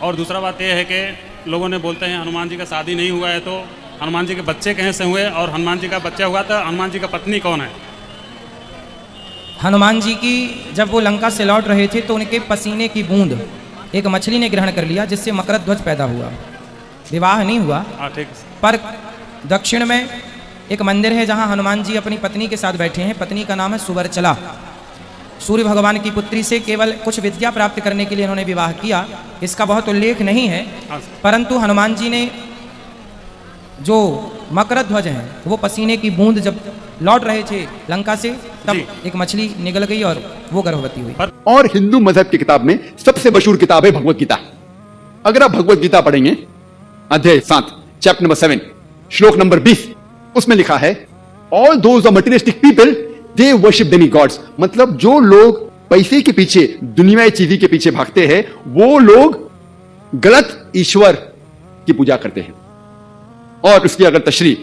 और दूसरा बात यह है कि लोगों ने बोलते हैं हनुमान जी का शादी नहीं हुआ है, तो हनुमान जी के बच्चे कहीं से हुए, और हनुमान जी का बच्चा हुआ तो हनुमान जी का पत्नी कौन है? हनुमान जी की जब वो लंका से लौट रहे थे तो उनके पसीने की बूंद एक मछली ने ग्रहण कर लिया, जिससे मकर ध्वज पैदा हुआ। विवाह नहीं हुआ, ठीक। पर दक्षिण में एक मंदिर है जहाँ हनुमान जी अपनी पत्नी के साथ बैठे हैं। पत्नी का नाम है सुवर्चला। सूर्य भगवान की पुत्री से केवल कुछ विद्या प्राप्त करने के लिए उन्होंने विवाह किया। इसका बहुत उल्लेख नहीं है, परंतु हनुमान जी ने जो मकर ध्वज है वो पसीने की बूंद जब लौट रहे थे लंका से, तब एक मछली निगल गई और वो गर्भवती हुई। और हिंदू मजहब की किताब में सबसे मशहूर किताब है भगवत गीता। अगर आप भगवत गीता पढ़ेंगे, अध्याय 7 चैप्टर नंबर 7 श्लोक नंबर 20, उसमें लिखा है all those are materialistic people they worship demi gods. मतलब जो लोग पैसे के पीछे, दुनियावी चीजें के पीछे भागते हैं, वो लोग गलत ईश्वर की पूजा करते हैं। और उसकी अगर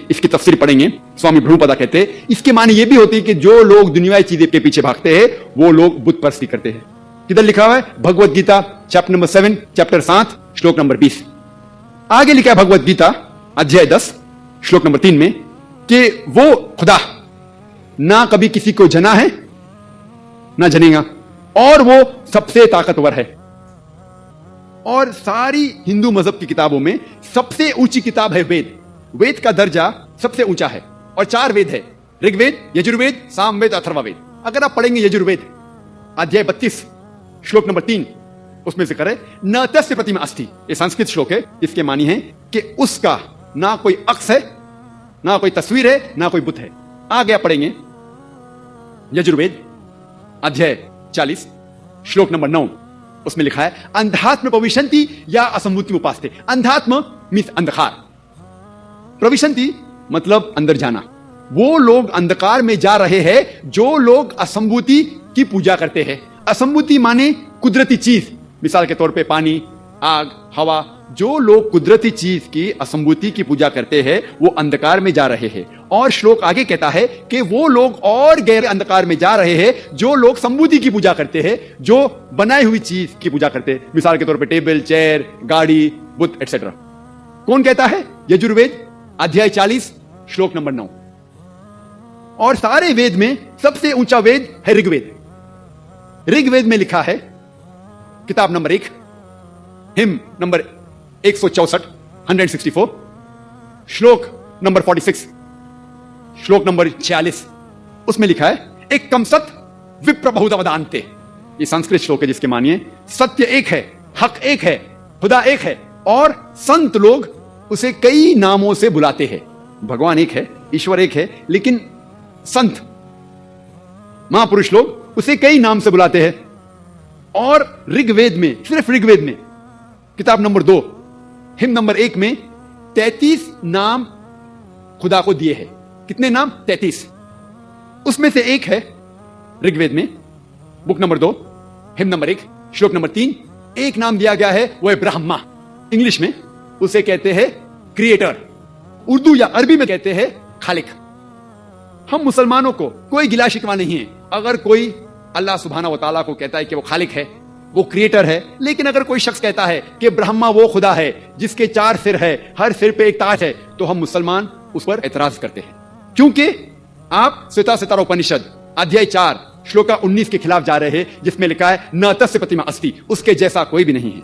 इसकी तफसीर पढ़ेंगे, स्वामी प्रभुपादा कहते हैं इसके माने ये भी होती है कि जो लोग दुनियावी चीजें के पीछे भागते हैं वो लोग बुत परस्ती करते हैं। किधर लिखा हुआ है? Bhagavad Gita chapter number 7 chapter 7 श्लोक नंबर 20। आगे लिखा है भगवत गीता अध्याय 10 श्लोक नंबर 3 में कि वो खुदा ना कभी किसी को जना है ना जनेगा, और वो सबसे ताकतवर है। और सारी हिंदू मजहब की किताबों में सबसे ऊंची किताब है वेद। वेद का दर्जा सबसे ऊंचा है, और 4 वेद है, ऋग्वेद, यजुर्वेद, सामवेद, अथर्ववेद। अगर आप पढ़ेंगे यजुर्वेद अध्याय 32 श्लोक नंबर 3, उसमें जिक्र है न तस्य प्रतिमा अस्ति। ये संस्कृत श्लोक है, इसके मानी है कि उसका ना कोई अक्स है, ना कोई तस्वीर है, ना कोई बुत है। आगे आप पढ़ेंगे यजुर्वेद अध्याय 40 श्लोक नंबर 9, उसमें लिखा है अंधात्म प्रविशन्ति या असंभूति उपास्ते। अंधात्म मीन्स अंधकार, प्रविशन्ति मतलब अंदर जाना। वो लोग अंधकार में जा रहे हैं जो लोग असंभूति की पूजा करते हैं। असंभूति माने कुदरती चीज, मिसाल के तौर पे पानी, आग, हवा। जो लोग कुदरती चीज की असंभूति की पूजा करते हैं वो अंधकार में जा रहे हैं। और श्लोक आगे कहता है कि वो लोग और गहरे अंधकार में जा रहे हैं जो लोग संभूति की पूजा करते हैं, जो बनाई हुई चीज की पूजा करते हैं, मिसाल के तौर पे टेबल, चेयर, गाड़ी, बुत एटसेट्रा। कौन कहता है? यजुर्वेद अध्याय 40 श्लोक नंबर 9। और सारे वेद में सबसे ऊंचा वेद है ऋग्वेद। ऋग्वेद में लिखा है किताब नंबर 1 हिम नंबर 164 164 श्लोक नंबर 46 श्लोक नंबर 46, उसमें लिखा है एक कम सत विप्र बहुधवदान्ते। ये संस्कृत श्लोक है जिसके मानिए सत्य एक है, हक एक है, खुदा एक है, और संत लोग उसे कई नामों से बुलाते हैं। भगवान एक है, ईश्वर एक है, लेकिन संत महापुरुष लोग उसे कई नाम से बुलाते हैं। और ऋग्वेद में, सिर्फ ऋग्वेद में किताब नंबर 2 हिम नंबर 1 में 33 नाम खुदा को दिए हैं। कितने नाम? 33। उसमें से एक है ऋग्वेद में book number 2 hymn number 1 shloka number 3, एक नाम दिया गया है, वो है ब्रह्मा। इंग्लिश में उसे कहते हैं क्रिएटर, उर्दू या अरबी में कहते हैं खालिक। हम मुसलमानों को कोई गिला शिकवा नहीं है अगर कोई अल्लाह सुब्हानहू व तआला को कहता है कि वो खालिक है, वो क्रिएटर है। लेकिन अगर कोई शख्स कहता है कि ब्रह्मा वो खुदा है जिसके 4 सिर है, हर सिर पे एक ताज है, तो हम मुसलमान उस पर एतराज करते हैं, क्योंकि आप श्वेता सितारा उपनिषद अध्याय 4 श्लोका 19 के खिलाफ जा रहे हैं, जिसमें लिखा है न तस्य प्रतिमा अस्ति, उसके जैसा कोई भी नहीं है।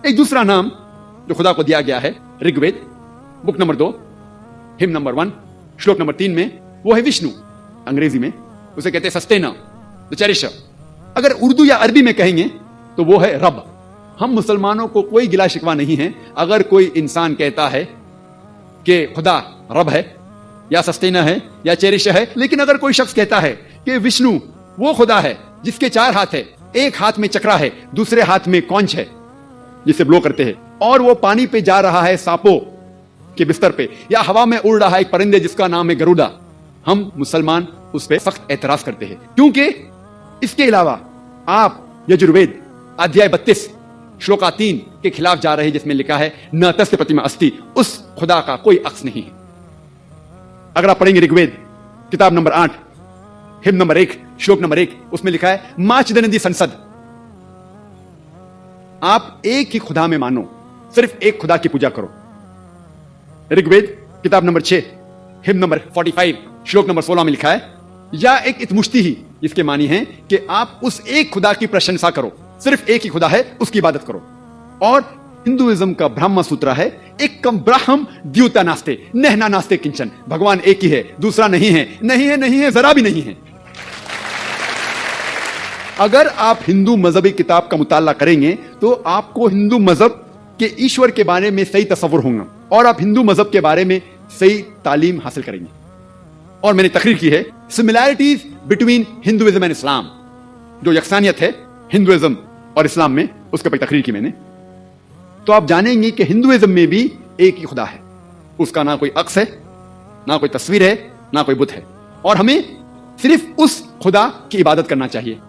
एक दूसरा नाम जो खुदा को दिया गया है Rigveda book number 2 hymn number 1 shloka number 3 में, वो है विष्णु। अंग्रेजी में उसे कहते हैं सस्टेनर, द चेरिशर। अगर उर्दू या अरबी में कहेंगे तो वो है रब। हम मुसलमानों को कोई गिला शिकवा नहीं है अगर कोई इंसान कहता है कि खुदा रब है या सस्टेनर है या चेरिशर है। लेकिन अगर कोई शख्स कहता है कि विष्णु वो खुदा है जिसके 4 हाथ है, एक हाथ में चक्रा है, दूसरे हाथ में कौंच है जिसे ब्लो करते हैं, और वो पानी पे जा रहा है सांपों के बिस्तर पे, या हवा में उड़ रहा है एक परिंदे जिसका नाम है गरुड़ा, हम मुसलमान उस पर सख्त एतराज करते हैं। क्योंकि इसके अलावा आप यजुर्वेद अध्याय 32 श्लोका 3 के खिलाफ जा रहे हैं, जिसमें लिखा है न तस्य प्रतिमा अस्ति, उस खुदा का कोई अक्स नहीं है। अगर आप पढ़ेंगे ऋग्वेद किताब number 8 him number 1 shloka number 1, उसमें लिखा है माचदनदी संसद, आप एक ही खुदा में मानो, सिर्फ एक खुदा की पूजा करो। ऋग्वेद किताब नंबर 6 हिम नंबर 45 श्लोक नंबर 16 में लिखा है, या एक इतमुश्ती ही इसके मानी है कि आप उस एक खुदा की प्रशंसा करो, सिर्फ एक ही खुदा है, उसकी इबादत करो। और हिंदुइज्म का ब्रह्म सूत्र है, एकम ब्रह्म द्यूता नास्ते नहना नास्ते किंचन, भगवान एक ही है, दूसरा नहीं है, नहीं है, नहीं है, जरा भी नहीं है। अगर आप हिंदू मजहबी किताब का मुताला करेंगे तो आपको हिंदू मजहब के ईश्वर के बारे में सही तस्वुर होगा और आप हिंदू मजहब के बारे में सही तालीम हासिल करेंगे। और मैंने तकरीर की है similarities between Hinduism and Islam, जो यकसानियत है हिंदुइज्म और इस्लाम में, उसके पर तकरीर की मैंने। तो आप जानेंगे कि हिंदुइज्म में भी एक ही खुदा है, उसका ना कोई अक्स है, ना कोई तस्वीर है, ना कोई बुत है, और हमें सिर्फ उस खुदा की इबादत करना चाहिए।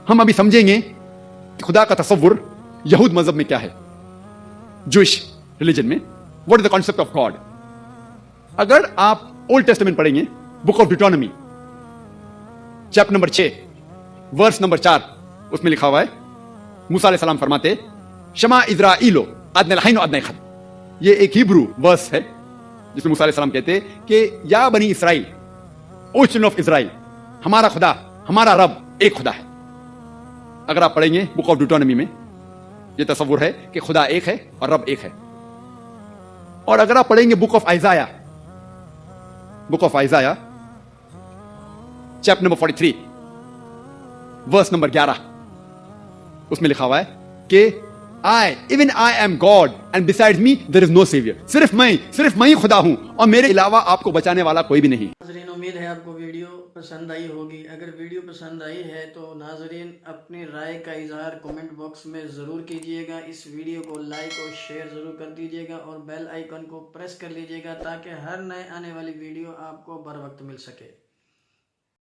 हम अभी समझेंगे कि खुदा का तस्वुर यहूद मजहब में क्या है, जूइश रिलीजन में, what is the concept of God. अगर आप ओल्ड टेस्टामेंट पढ़ेंगे, book of Deuteronomy chapter number 6 verse number 4, उसमें लिखा हुआ है, मूसा अलैहि सलाम फरमाते, शमा इज़राइलो अदनल हैनो अदनल खद। ये एक हिब्रू वर्स है जिसमें मूसा अलैहि सलाम कहते कि या बनी Israel, O children of Israel, हमारा खुदा, हमारा रब एक खुदा है। अगर आप पढ़ेंगे बुक ऑफ डिट्रोनॉमी में, यह तस्वुर है कि खुदा एक है और रब एक है। और अगर आप पढ़ेंगे book of Isaiah chapter number 43 verse number 11, उसमें लिखा हुआ है कि even I am God and besides me there is no saviour. सिर्फ मैं ही खुदा हूं और मेरे अलावा आपको बचाने वाला कोई भी नहीं। नाज़रीन, उम्मीद है आपको वीडियो पसंद आई होगी। अगर वीडियो पसंद आई है तो नाज़रीन अपनी राय का इजहार कमेंट बॉक्स में ज़रूर कीजिएगा। इस वीडियो को लाइक और शेयर ज़रूर कर दीजिएगा और बेल आइकन को प्रेस कर लीजिएगा ताकि हर नए आने वाली वीडियो आपको बर वक्त मिल सके।